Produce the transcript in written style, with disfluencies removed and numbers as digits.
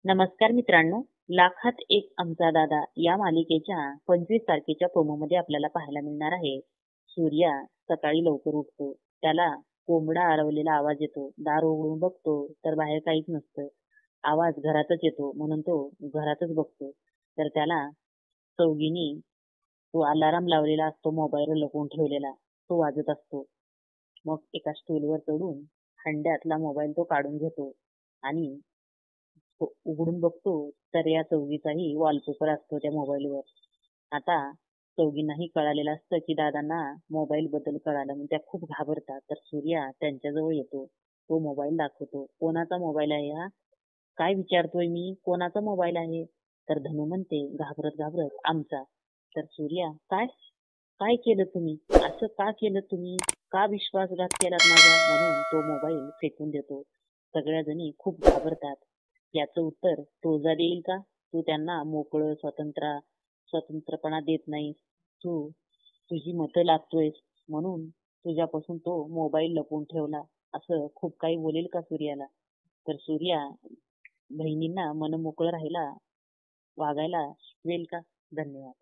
नमस्कार मित्रांनो, लाखात एक आमचा दादा या मालिकेच्या 25 तारखेच्या प्रोमोमध्ये आपल्याला पाहायला मिळणार आहे. सूर्या सकाळी लवकर उठतो. त्याला कोंबडा आरवलेला आवाज येतो. दार उघडून बघतो तर बाहेर काहीच नसतं. आवाज घरातच येतो म्हणून तो घरातच बघतो. तर त्याला चौघीनी तो अलार्म लावलेला असतो, मोबाईलवर लपवून ठेवलेला तो वाजत असतो. मग एका स्टूलवर चढून हंड्यातला मोबाईल तो काढून घेतो आणि उघडून बघतो तर या चौघीचाही वॉलपेपर असतो त्या मोबाईलवर. आता चौघींनाही कळालेलं असतं की दादांना मोबाईल बद्दल कळालं, म्हणून त्या खूप घाबरतात. तर सूर्या त्यांच्याजवळ येतो. तो मोबाईल दाखवतो. कोणाचा मोबाईल आहे हा? काय विचारतोय मी? कोणाचा मोबाईल आहे? तर धनू म्हणते घाबरत घाबरत, आमचा. तर सूर्या, काय काय केलं तुम्ही? असं का केलं तुम्ही? का विश्वासघात केलात माझा? म्हणून तो मोबाईल फेकून देतो. सगळ्या जणी खूप घाबरतात. याचं उत्तर रोजा देईल का? तू त्यांना मोकळं स्वतंत्रपणा देत नाहीस. तू तुझी मतं लागतोयस म्हणून तुझ्यापासून तो मोबाईल लपवून ठेवला. असं खूप काही बोलेल का सूर्याला? तर सूर्या बहिणींना मनमोकळं राहायला वागायला शिकवेल का? धन्यवाद.